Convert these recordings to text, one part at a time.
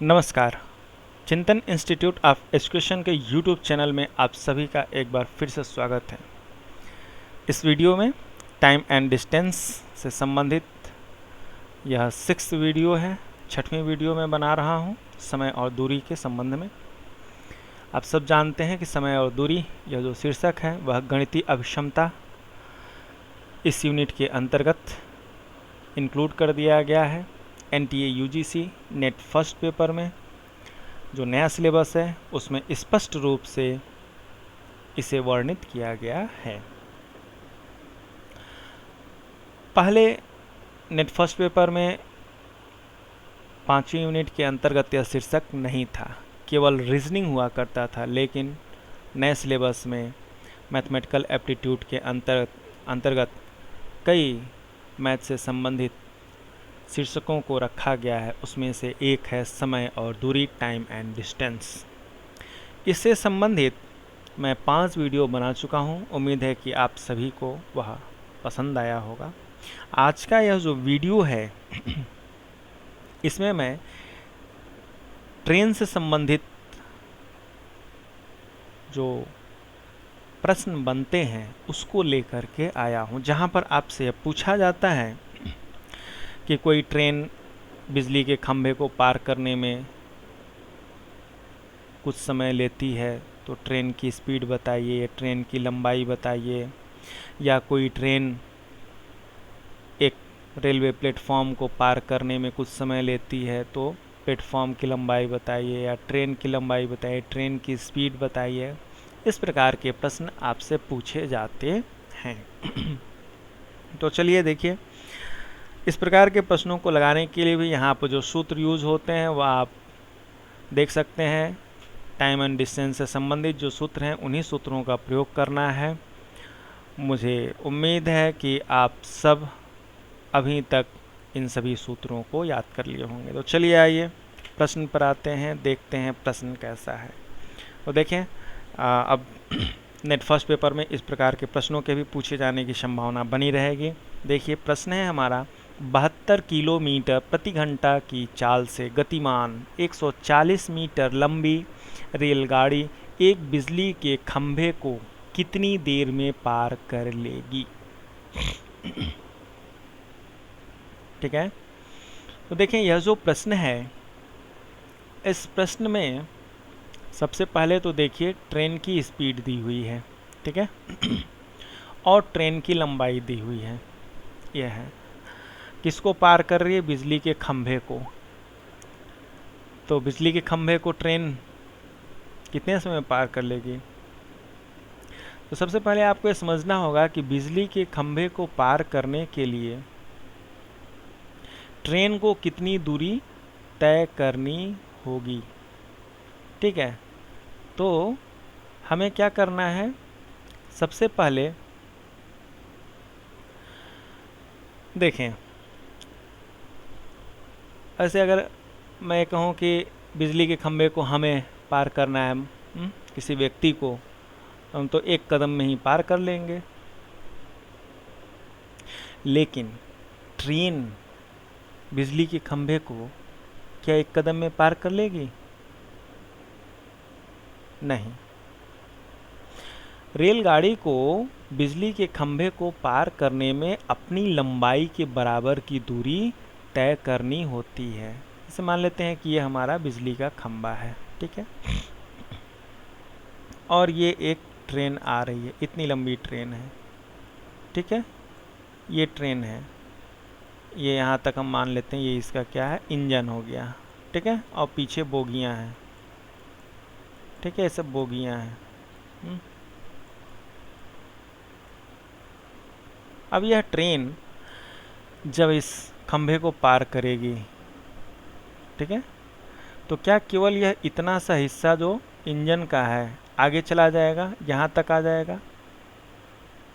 नमस्कार। चिंतन institute of education के यूट्यूब चैनल में आप सभी का एक बार फिर से स्वागत है। इस वीडियो में टाइम एंड डिस्टेंस से संबंधित यह 6th वीडियो है। 6वीं वीडियो में बना रहा हूँ समय और दूरी के संबंध में। आप सब जानते हैं कि समय और दूरी यह जो शीर्षक है वह गणितीय अभिक्षमता इस यूनिट के अंतर्गत इंक्लूड कर दिया गया है। NTA UGC net first paper में जो नया सिलेबस है उसमें स्पष्ट रूप से इसे वर्णित किया गया है। पहले नेट फर्स्ट पेपर में 5वीं यूनिट के अंतर्गत यह शीर्षक नहीं था, केवल रीजनिंग हुआ करता था, लेकिन नए सिलेबस में मैथमेटिकल एप्टीट्यूड के अंतर्गत कई मैथ से संबंधित शीर्षकों को रखा गया है। उसमें से एक है समय और दूरी, टाइम एंड डिस्टेंस। इससे संबंधित मैं 5 वीडियो बना चुका हूं। उम्मीद है कि आप सभी को वह पसंद आया होगा। आज का यह जो वीडियो है इसमें मैं ट्रेन से संबंधित जो प्रश्न बनते हैं उसको लेकर के आया हूं, जहां पर आपसे पूछा जाता है कि कोई ट्रेन बिजली के खंभे को पार करने में कुछ समय लेती है तो ट्रेन की स्पीड बताइए, ट्रेन की लंबाई बताइए। या कोई ट्रेन एक रेलवे प्लेटफॉर्म को पार करने में कुछ समय लेती है तो प्लेटफॉर्म की लंबाई बताइए, या ट्रेन की लंबाई बताइए, ट्रेन की स्पीड बताइए। इस प्रकार के प्रश्न आपसे पूछे जाते हैं। तो चलिए देखिए, इस प्रकार के प्रश्नों को लगाने के लिए भी यहाँ पर जो सूत्र यूज होते हैं वह आप देख सकते हैं। टाइम एंड डिस्टेंस से संबंधित जो सूत्र हैं उन्हीं सूत्रों का प्रयोग करना है। मुझे उम्मीद है कि आप सब अभी तक इन सभी सूत्रों को याद कर लिए होंगे। तो चलिए आइए प्रश्न पर आते हैं, देखते हैं प्रश्न कैसा है। तो देखें, अब नेट फर्स्ट पेपर में इस प्रकार के प्रश्नों के भी पूछे जाने की संभावना बनी रहेगी। देखिए, प्रश्न है हमारा, 72 किलोमीटर प्रति घंटा की चाल से गतिमान 140 मीटर लंबी रेलगाड़ी एक बिजली के खंभे को कितनी देर में पार कर लेगी। ठीक है, तो देखें यह जो प्रश्न है, इस प्रश्न में सबसे पहले तो देखिए ट्रेन की स्पीड दी हुई है, ठीक है, और ट्रेन की लंबाई दी हुई है। यह है किसको पार कर रही है, बिजली के खंभे को। तो बिजली के खंभे को ट्रेन कितने समय में पार कर लेगी। तो सबसे पहले आपको यह समझना होगा कि बिजली के खंभे को पार करने के लिए ट्रेन को कितनी दूरी तय करनी होगी। ठीक है, तो हमें क्या करना है, सबसे पहले देखें, ऐसे अगर मैं कहूँ कि बिजली के खंभे को हमें पार करना है, किसी व्यक्ति को, हम तो एक कदम में ही पार कर लेंगे। लेकिन ट्रेन बिजली के खंभे को क्या एक कदम में पार कर लेगी? नहीं। रेलगाड़ी को बिजली के खंभे को पार करने में अपनी लंबाई के बराबर की दूरी तय करनी होती है। जैसे मान लेते हैं कि ये हमारा बिजली का खंभा है, ठीक है, और ये एक ट्रेन आ रही है, इतनी लंबी ट्रेन है, ठीक है, ये ट्रेन है, ये यहाँ तक हम मान लेते हैं ये इसका क्या है, इंजन हो गया, ठीक है, और पीछे बोगियाँ हैं, ठीक है, ये सब बोगियाँ हैं। अब यह ट्रेन जब इस खंभे को पार करेगी, ठीक है, तो क्या केवल यह इतना सा हिस्सा जो इंजन का है आगे चला जाएगा, यहाँ तक आ जाएगा,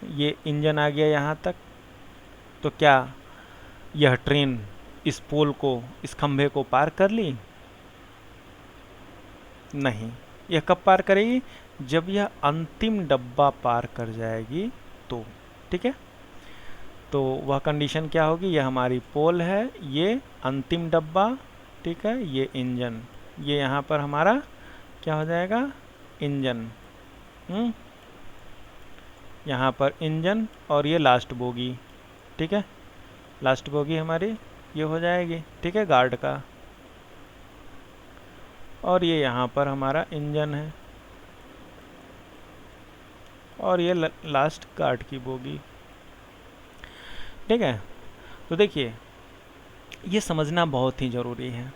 ये इंजन आ गया यहाँ तक, तो क्या यह ट्रेन इस पोल को, इस खंभे को पार कर ली? नहीं। यह कब पार करेगी? जब यह अंतिम डब्बा पार कर जाएगी तो, ठीक है। तो वह कंडीशन क्या होगी, यह हमारी पोल है, ये अंतिम डब्बा, ठीक है, ये इंजन, ये यहाँ पर हमारा क्या हो जाएगा, इंजन, यहाँ पर इंजन, और ये लास्ट बोगी, ठीक है, लास्ट बोगी हमारी ये हो जाएगी, ठीक है, गार्ड का, और ये यहाँ पर हमारा इंजन है, और ये लास्ट गार्ड की बोगी, ठीक है। तो देखिए ये समझना बहुत ही ज़रूरी है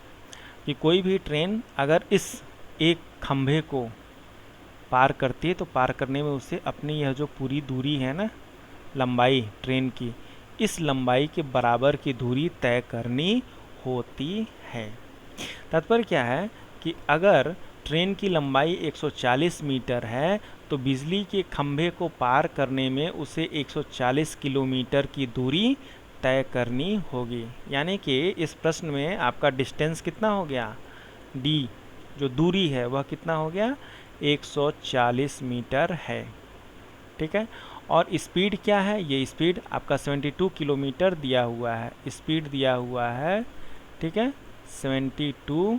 कि कोई भी ट्रेन अगर इस एक खंभे को पार करती है तो पार करने में उसे अपनी यह जो पूरी दूरी है ना, लंबाई ट्रेन की, इस लंबाई के बराबर की दूरी तय करनी होती है। तात्पर्य क्या है कि अगर ट्रेन की लंबाई 140 मीटर है तो बिजली के खंभे को पार करने में उसे 140 किलोमीटर की दूरी तय करनी होगी। यानी कि इस प्रश्न में आपका डिस्टेंस कितना हो गया, डी जो दूरी है वह कितना हो गया, 140 मीटर है, ठीक है। और स्पीड क्या है, ये स्पीड आपका 72 किलोमीटर दिया हुआ है, स्पीड दिया हुआ है, ठीक है, 72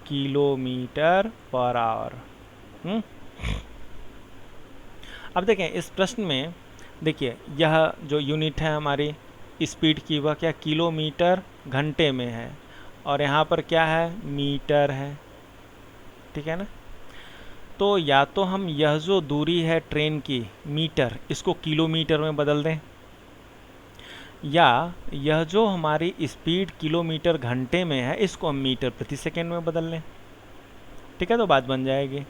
किलोमीटर पर आवर। अब देखें इस प्रश्न में, देखिए यह जो यूनिट है हमारी स्पीड की वह क्या किलोमीटर घंटे में है, और यहाँ पर क्या है मीटर है, ठीक है ना। तो या तो हम यह जो दूरी है ट्रेन की मीटर, इसको किलोमीटर में बदल दें, या यह जो हमारी स्पीड किलोमीटर घंटे में है इसको हम मीटर प्रति सेकंड में बदल लें, ठीक है, तो बात बन जाएगी।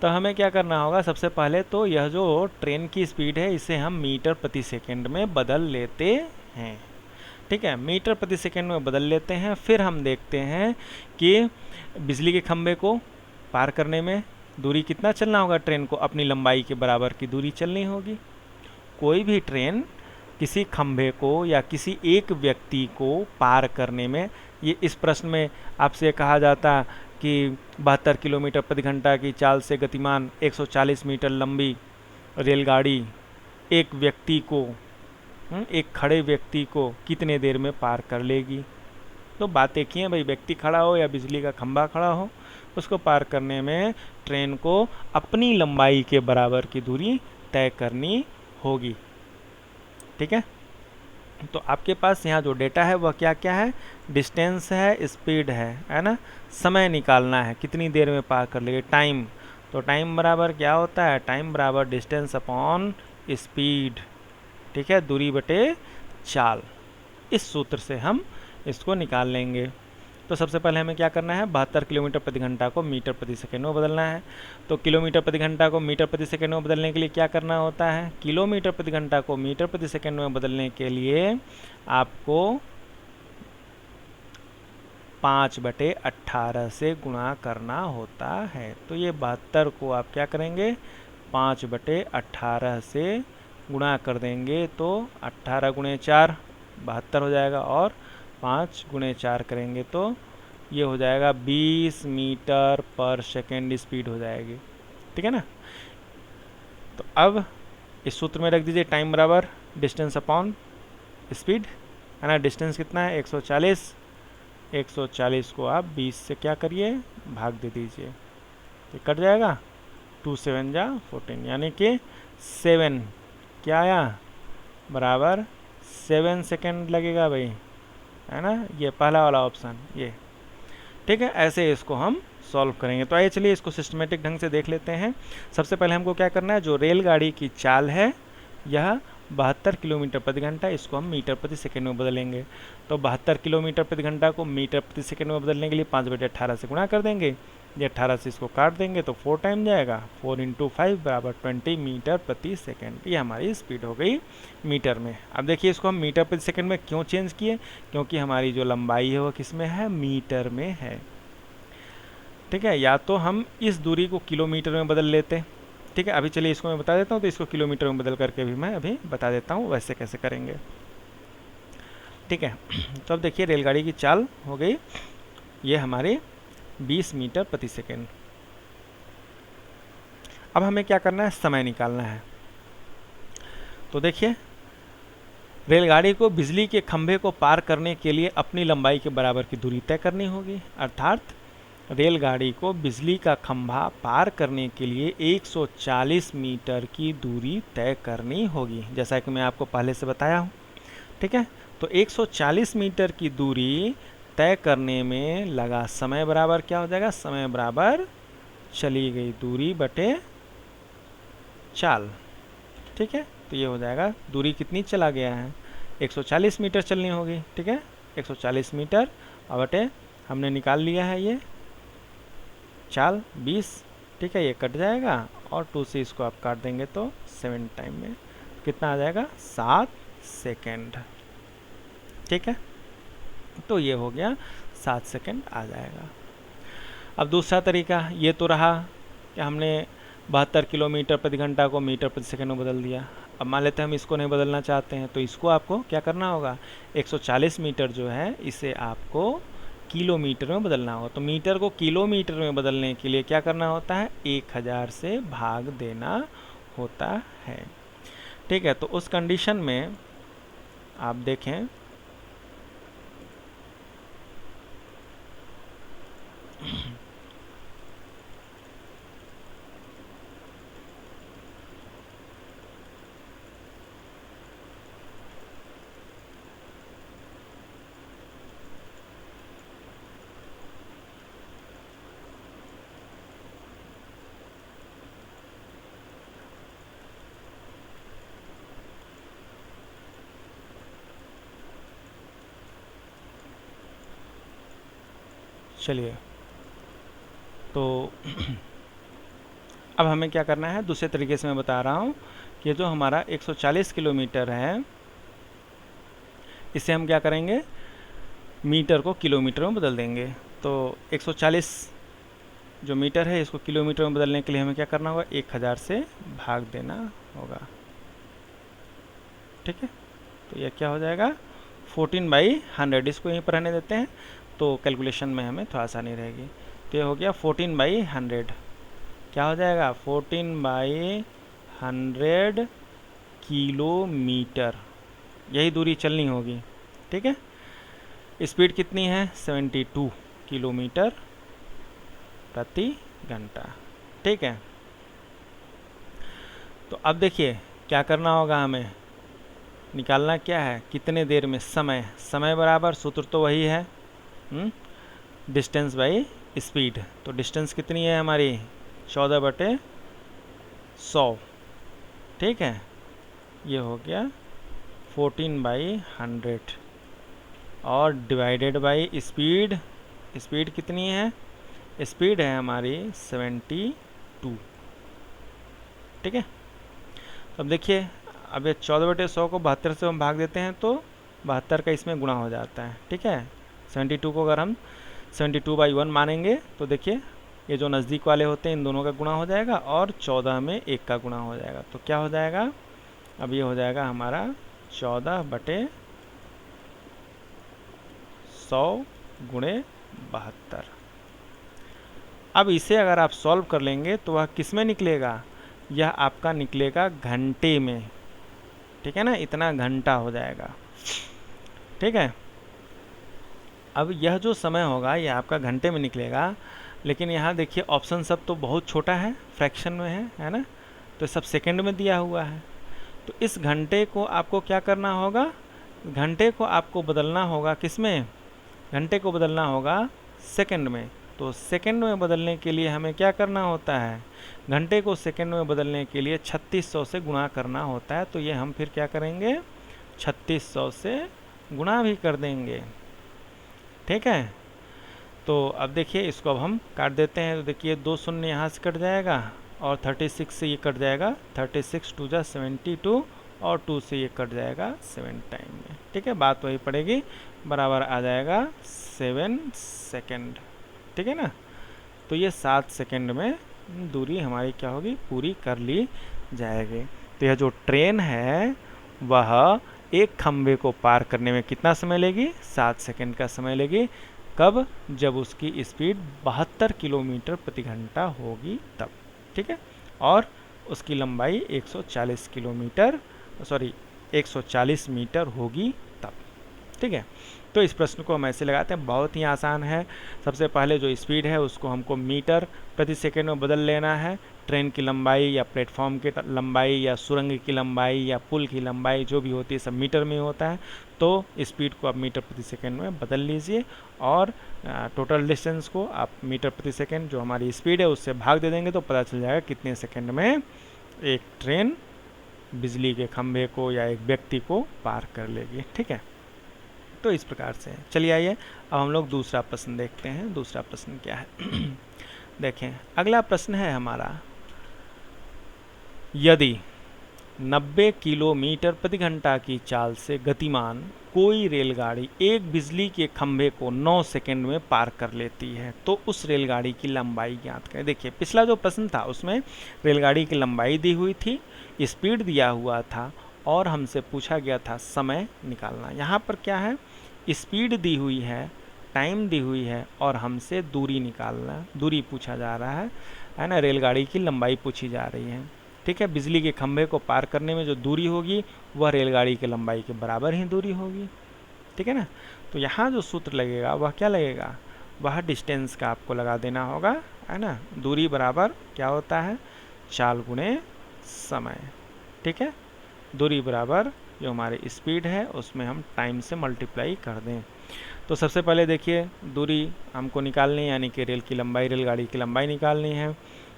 तो हमें क्या करना होगा, सबसे पहले तो यह जो ट्रेन की स्पीड है इसे हम मीटर प्रति सेकंड में बदल लेते हैं, ठीक है, मीटर प्रति सेकंड में बदल लेते हैं। फिर हम देखते हैं कि बिजली के खंभे को पार करने में दूरी कितना चलना होगा, ट्रेन को अपनी लंबाई के बराबर की दूरी चलनी होगी। कोई भी ट्रेन किसी खंभे को या किसी एक व्यक्ति को पार करने में, ये इस प्रश्न में आपसे कहा जाता कि 72 किलोमीटर प्रति घंटा की चाल से गतिमान 140 मीटर लंबी रेलगाड़ी एक व्यक्ति को, एक खड़े व्यक्ति को कितने देर में पार कर लेगी। तो बात एक ही है भाई, व्यक्ति खड़ा हो या बिजली का खंभा खड़ा हो, उसको पार करने में ट्रेन को अपनी लंबाई के बराबर की दूरी तय करनी होगी, ठीक है। तो आपके पास यहाँ जो डेटा है वह क्या क्या है, डिस्टेंस है, स्पीड है ना, समय निकालना है कितनी देर में पार कर लेंगे, टाइम, तो टाइम बराबर क्या होता है, टाइम बराबर डिस्टेंस अपॉन स्पीड, ठीक है, दूरी बटे चाल। इस सूत्र से हम इसको निकाल लेंगे। तो सबसे पहले हमें क्या करना है, 72 किलोमीटर प्रति घंटा को मीटर प्रति सेकंड में बदलना है। तो किलोमीटर प्रति घंटा को मीटर प्रति सेकंड में बदलने के लिए क्या करना होता है, किलोमीटर प्रति घंटा को मीटर प्रति सेकंड में बदलने के लिए आपको 5/18 से गुणा करना होता है। तो ये 72 को आप क्या करेंगे, 5/18 से गुणा कर देंगे तो 18 × 4 72 हो जाएगा, और 5 × 4 करेंगे तो ये हो जाएगा 20 मीटर पर सेकेंड स्पीड हो जाएगी, ठीक है ना। तो अब इस सूत्र में रख दीजिए टाइम बराबर डिस्टेंस अपॉन स्पीड, है ना, डिस्टेंस कितना है 140, 140 को आप 20 से क्या करिए भाग दे दीजिए, तो कट जाएगा, 2 7 जा 14, यानी कि 7 क्या आया बराबर 7 सेकेंड लगेगा भाई, है ना, ये पहला वाला ऑप्शन ये, ठीक है। ऐसे इसको हम सॉल्व करेंगे। तो आइए चलिए इसको सिस्टमेटिक ढंग से देख लेते हैं। सबसे पहले हमको क्या करना है, जो रेलगाड़ी की चाल है यह 72 किलोमीटर प्रति घंटा, इसको हम मीटर प्रति सेकंड में बदलेंगे। तो 72 किलोमीटर प्रति घंटा को मीटर प्रति सेकंड में बदलने के लिए 5/18 से गुणा कर देंगे, ये 18 से इसको काट देंगे तो 4 टाइम जाएगा, 4 × 5 बराबर 20 मीटर प्रति सेकंड। ये हमारी स्पीड हो गई मीटर में। अब देखिए इसको हम मीटर प्रति सेकंड में क्यों चेंज किए, क्योंकि हमारी जो लंबाई है वो किस में है, मीटर में है, ठीक है। या तो हम इस दूरी को किलोमीटर में बदल लेते, ठीक है। अभी चलिए इसको मैं बता देता हूँ, तो इसको किलोमीटर में बदल करके भी मैं अभी बता देता हूँ वैसे कैसे करेंगे, ठीक है। तो अब देखिए रेलगाड़ी की चाल हो गई ये हमारे 20 मीटर प्रति सेकेंड। अब हमें क्या करना है, समय निकालना है। तो देखिए रेलगाड़ी को बिजली के खंभे को पार करने के लिए अपनी लंबाई के बराबर की दूरी तय करनी होगी। अर्थात रेलगाड़ी को बिजली का खंभा पार करने के लिए 140 मीटर की दूरी तय करनी होगी, जैसा कि मैं आपको पहले से बताया हूँ। ठीक है, तो 140 मीटर की दूरी तय करने में लगा समय बराबर क्या हो जाएगा, समय बराबर चली गई दूरी बटे चाल। ठीक है, तो ये हो जाएगा दूरी कितनी चला गया है, 140 मीटर चलनी होगी। ठीक है, 140 मीटर और बटे हमने निकाल लिया है ये चाल 20। ठीक है, ये कट जाएगा और 2 से इसको आप काट देंगे तो 7 टाइम में कितना आ जाएगा, 7 सेकेंड। ठीक है, तो ये हो गया 7 सेकेंड आ जाएगा। अब दूसरा तरीका ये तो रहा कि हमने 72 किलोमीटर प्रति घंटा को मीटर प्रति सेकंड में बदल दिया। अब मान लेते हैं हम इसको नहीं बदलना चाहते हैं, तो इसको आपको क्या करना होगा, 140 मीटर जो है इसे आपको किलोमीटर में बदलना होगा। तो मीटर को किलोमीटर में बदलने के लिए क्या करना होता है, 1000 से भाग देना होता है। ठीक है, तो उस कंडीशन में आप देखें चलिए, तो अब हमें क्या करना है, दूसरे तरीके से मैं बता रहा हूँ कि जो हमारा 140 किलोमीटर है इसे हम क्या करेंगे, मीटर को किलोमीटर में बदल देंगे। तो 140 जो मीटर है इसको किलोमीटर में बदलने के लिए हमें क्या करना होगा, 1000 से भाग देना होगा। ठीक है, तो यह क्या हो जाएगा, 14/100। इसको यहीं पर रहने देते हैं तो कैलकुलेशन में हमें थोड़ा आसानी रहेगी। तो ये हो गया 14/100, क्या हो जाएगा, 14/100 किलोमीटर, यही दूरी चलनी होगी। ठीक है, स्पीड कितनी है, 72 किलोमीटर प्रति घंटा। ठीक है, तो अब देखिए क्या करना होगा, हमें निकालना क्या है, कितने देर में समय, समय बराबर सूत्र तो वही है डिस्टेंस बाई स्पीड। तो डिस्टेंस कितनी है हमारी, 14/100। ठीक है, ये हो गया 14/100 और डिवाइडेड बाई स्पीड। स्पीड कितनी है, स्पीड है हमारी 72। ठीक है, तो अब देखिए, अब ये 14/100 को 72 से हम भाग देते हैं तो 72 का इसमें गुणा हो जाता है। ठीक है, 72 को अगर हम 72/1 मानेंगे तो देखिए ये जो नज़दीक वाले होते हैं इन दोनों का गुणा हो जाएगा और 14 में 1 का गुणा हो जाएगा। तो क्या हो जाएगा, अब ये हो जाएगा हमारा 14/100 × 72। अब इसे अगर आप सॉल्व कर लेंगे तो वह किस में निकलेगा, यह आपका निकलेगा घंटे में। ठीक है ना, इतना घंटा हो जाएगा। ठीक है, अब यह जो समय होगा यह आपका घंटे में निकलेगा, लेकिन यहाँ देखिए ऑप्शन सब तो बहुत छोटा है, फ्रैक्शन में है ना, तो सब सेकंड में दिया हुआ है। तो इस घंटे को आपको क्या करना होगा, घंटे को आपको बदलना होगा किस में, घंटे को बदलना होगा सेकंड में। तो सेकंड में बदलने के लिए हमें क्या करना होता है, घंटे को सेकंड में बदलने के लिए 3600 से गुणा करना होता है। तो ये हम फिर क्या करेंगे, 3600 से गुणा भी कर देंगे। ठीक है, तो अब देखिए इसको अब हम काट देते हैं। तो देखिए 2 शून्य यहाँ से कट जाएगा और 36 से ये कट जाएगा, 36 2 जा 72 और 2 से ये कट जाएगा 7 टाइम में। ठीक है, बात वही पड़ेगी, बराबर आ जाएगा 7 सेकेंड। ठीक है ना, तो ये 7 सेकेंड में दूरी हमारी क्या होगी, पूरी कर ली जाएगी। तो यह जो ट्रेन है वह एक खंभे को पार करने में कितना समय लेगी, 7 सेकेंड का समय लेगी। कब, जब उसकी स्पीड 72 किलोमीटर प्रति घंटा होगी तब। ठीक है, और उसकी लंबाई 140 किलोमीटर 140 मीटर होगी तब। ठीक है, तो इस प्रश्न को हम ऐसे लगाते हैं, बहुत ही आसान है। सबसे पहले जो स्पीड है उसको हमको मीटर प्रति सेकंड में बदल लेना है। ट्रेन की लंबाई या प्लेटफॉर्म की लंबाई या सुरंग की लंबाई या पुल की लंबाई जो भी होती है सब मीटर में होता है, तो स्पीड को आप मीटर प्रति सेकंड में बदल लीजिए और टोटल डिस्टेंस को आप मीटर प्रति सेकंड जो हमारी स्पीड है उससे भाग दे देंगे तो पता चल जाएगा कितने सेकंड में एक ट्रेन बिजली के खंभे को या एक व्यक्ति को पार कर लेगी। ठीक है, तो इस प्रकार से। चलिए आइए अब हम लोग दूसरा प्रश्न देखते हैं। दूसरा प्रश्न क्या है देखें, अगला प्रश्न है हमारा, यदि 90 किलोमीटर प्रति घंटा की चाल से गतिमान कोई रेलगाड़ी एक बिजली के खंभे को 9 सेकंड में पार कर लेती है तो उस रेलगाड़ी की लंबाई ज्ञात करें। देखिए, पिछला जो प्रश्न था उसमें रेलगाड़ी की लंबाई दी हुई थी, स्पीड दिया हुआ था और हमसे पूछा गया था समय निकालना। यहाँ पर क्या है, स्पीड दी हुई है, टाइम दी हुई है और हमसे दूरी निकालना, दूरी पूछा जा रहा है ना, रेलगाड़ी की लंबाई पूछी जा रही है। ठीक है, बिजली के खंभे को पार करने में जो दूरी होगी वह रेलगाड़ी की लंबाई के बराबर ही दूरी होगी। ठीक है ना, तो यहाँ जो सूत्र लगेगा वह क्या लगेगा, वह डिस्टेंस का आपको लगा देना होगा, है ना। दूरी बराबर क्या होता है, चाल गुणे समय। ठीक है, दूरी बराबर जो हमारी स्पीड है उसमें हम टाइम से मल्टीप्लाई कर दें। तो सबसे पहले देखिए दूरी हमको निकालनी है, यानी कि रेल की लंबाई, रेलगाड़ी की लंबाई निकालनी है।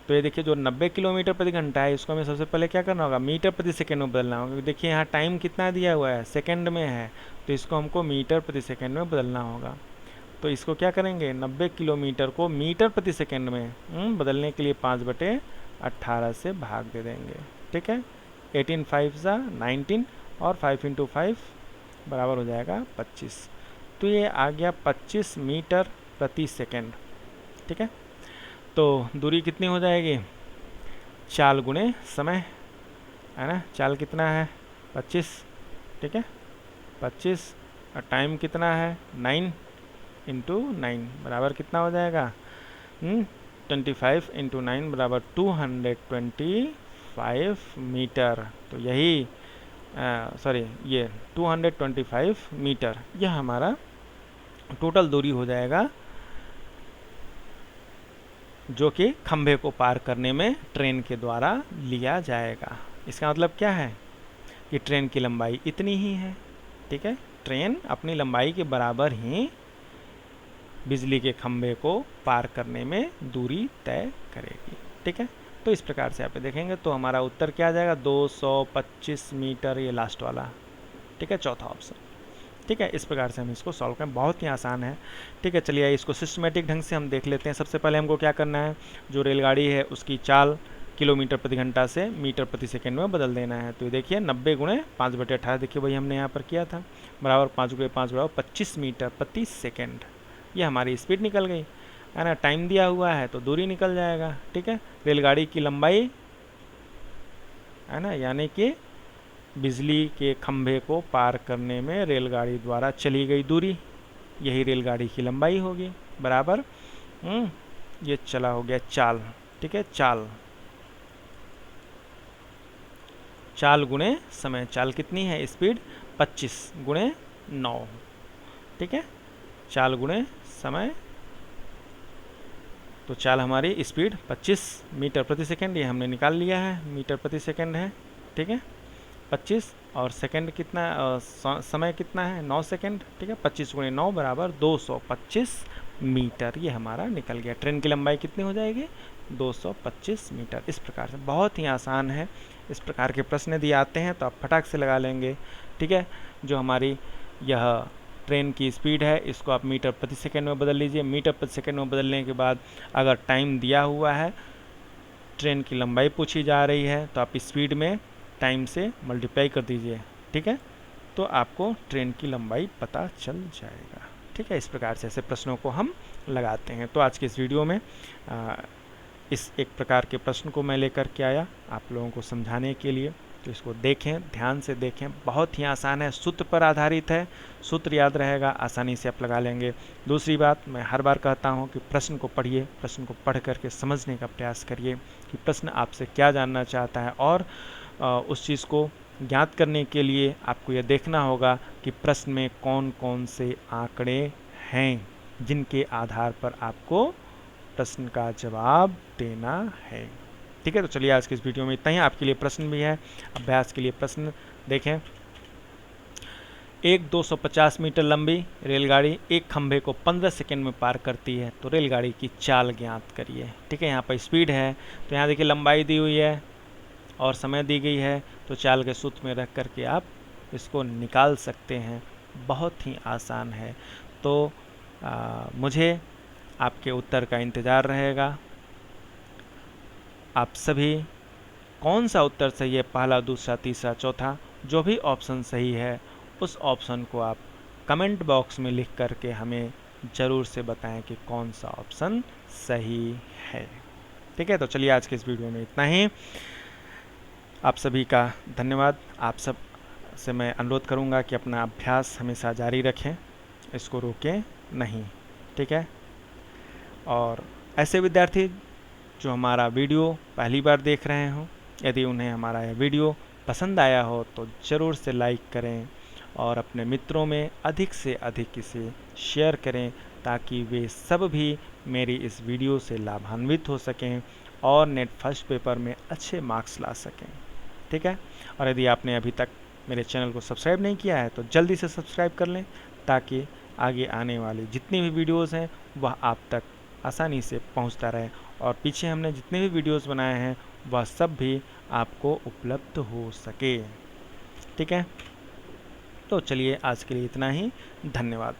तो ये देखिए जो 90 किलोमीटर प्रति घंटा है इसको हमें सबसे पहले क्या करना होगा, मीटर प्रति सेकंड में बदलना होगा। देखिए यहाँ टाइम कितना दिया हुआ है, सेकंड में है, तो इसको हमको मीटर प्रति सेकंड में बदलना होगा। तो इसको क्या करेंगे, 90 किलोमीटर को मीटर प्रति सेकंड में बदलने के लिए 5/18 से भाग दे देंगे। ठीक है, 18 5 19 और 5 × 5 बराबर हो जाएगा 25। तो ये आ गया 25 मीटर प्रति सेकंड। ठीक है, तो दूरी कितनी हो जाएगी, चाल गुणे समय, है ना। चाल कितना है 25, ठीक है 25, और टाइम कितना है 9 × 9 बराबर कितना हो जाएगा 25 × 9 बराबर 225 मीटर। तो यही ये 225 मीटर यह हमारा टोटल दूरी हो जाएगा जो कि खंभे को पार करने में ट्रेन के द्वारा लिया जाएगा। इसका मतलब क्या है कि ट्रेन की लंबाई इतनी ही है। ठीक है, ट्रेन अपनी लंबाई के बराबर ही बिजली के खंभे को पार करने में दूरी तय करेगी। ठीक है, तो इस प्रकार से आप देखेंगे तो हमारा उत्तर क्या आ जाएगा 225 मीटर, ये लास्ट वाला। ठीक है, चौथा ऑप्शन। ठीक है, इस प्रकार से हम इसको सॉल्व करें, बहुत ही आसान है। ठीक है, चलिए इसको सिस्टमेटिक ढंग से हम देख लेते हैं। सबसे पहले हमको क्या करना है, जो रेलगाड़ी है उसकी चाल किलोमीटर प्रति घंटा से मीटर प्रति सेकंड में बदल देना है। तो देखिए 90 × 5/18, देखिए वही हमने यहाँ पर किया था, बराबर 5 × 5 बराबर 25 मीटर प्रति सेकेंड। ये हमारी स्पीड निकल गई, है ना। टाइम दिया हुआ है तो दूरी निकल जाएगा। ठीक है, रेलगाड़ी की लंबाई, है ना, यानी कि बिजली के खंभे को पार करने में रेलगाड़ी द्वारा चली गई दूरी, यही रेलगाड़ी की लंबाई होगी, बराबर ये चला हो गया चाल। ठीक है, चाल गुणे समय। चाल कितनी है, स्पीड 25 × 9। ठीक है, चाल गुणे समय, तो चाल हमारी स्पीड 25 मीटर प्रति सेकंड, ये हमने निकाल लिया है, मीटर प्रति सेकंड है। ठीक है, 25 और सेकंड कितना, समय कितना है 9 सेकंड। ठीक है, 25 × 9 बराबर 225 मीटर, ये हमारा निकल गया। ट्रेन की लंबाई कितनी हो जाएगी 225 मीटर। इस प्रकार से बहुत ही आसान है। इस प्रकार के प्रश्न यदि आते हैं तो आप फटाक से लगा लेंगे। ठीक है, जो हमारी यह ट्रेन की स्पीड है इसको आप मीटर प्रति सेकंड में बदल लीजिए। मीटर प्रति सेकंड में बदलने के बाद अगर टाइम दिया हुआ है, ट्रेन की लंबाई पूछी जा रही है, तो आप स्पीड में टाइम से मल्टीप्लाई कर दीजिए। ठीक है, तो आपको ट्रेन की लंबाई पता चल जाएगा। ठीक है, इस प्रकार से ऐसे प्रश्नों को हम लगाते हैं। तो आज के इस वीडियो में इस एक प्रकार के प्रश्न को मैं लेकर के आया आप लोगों को समझाने के लिए। तो इसको देखें, ध्यान से देखें, बहुत ही आसान है, सूत्र पर आधारित है, सूत्र याद रहेगा, आसानी से आप लगा लेंगे। दूसरी बात, मैं हर बार कहता हूं कि प्रश्न को पढ़िए, प्रश्न को पढ़ करके समझने का प्रयास करिए कि प्रश्न आपसे क्या जानना चाहता है और उस चीज़ को ज्ञात करने के लिए आपको यह देखना होगा कि प्रश्न में कौन कौन से आंकड़े हैं जिनके आधार पर आपको प्रश्न का जवाब देना है। ठीक है, तो चलिए आज के इस वीडियो में इतना ही। आपके लिए प्रश्न भी है, अभ्यास के लिए प्रश्न देखें। एक 250 मीटर लंबी रेलगाड़ी एक खंभे को 15 सेकंड में पार करती है, तो रेलगाड़ी की चाल ज्ञात करिए। ठीक है, यहाँ पर स्पीड है, तो यहाँ देखिए लंबाई दी हुई है और समय दी गई है, तो चाल के सूत्र में रख करके आप इसको निकाल सकते हैं। बहुत ही आसान है। तो मुझे आपके उत्तर का इंतज़ार रहेगा। आप सभी कौन सा उत्तर सही है, पहला, दूसरा, तीसरा, चौथा, जो भी ऑप्शन सही है उस ऑप्शन को आप कमेंट बॉक्स में लिख करके हमें ज़रूर से बताएं कि कौन सा ऑप्शन सही है। ठीक है, तो चलिए आज के इस वीडियो में इतना ही। आप सभी का धन्यवाद। आप सब से मैं अनुरोध करूंगा कि अपना अभ्यास हमेशा जारी रखें, इसको रोकें नहीं। ठीक है, और ऐसे विद्यार्थी जो हमारा वीडियो पहली बार देख रहे हों, यदि उन्हें हमारा यह वीडियो पसंद आया हो तो ज़रूर से लाइक करें और अपने मित्रों में अधिक से अधिक इसे शेयर करें, ताकि वे सब भी मेरी इस वीडियो से लाभान्वित हो सकें और नेट फर्स्ट पेपर में अच्छे मार्क्स ला सकें। ठीक है, और यदि आपने अभी तक मेरे चैनल को सब्सक्राइब नहीं किया है तो जल्दी से सब्सक्राइब कर लें, ताकि आगे आने वाली जितनी भी वीडियोज़ हैं वह आप तक आसानी से पहुंचता रहे, और पीछे हमने जितने भी वीडियोज़ बनाए हैं वह सब भी आपको उपलब्ध हो सके। ठीक है, तो चलिए आज के लिए इतना ही। धन्यवाद।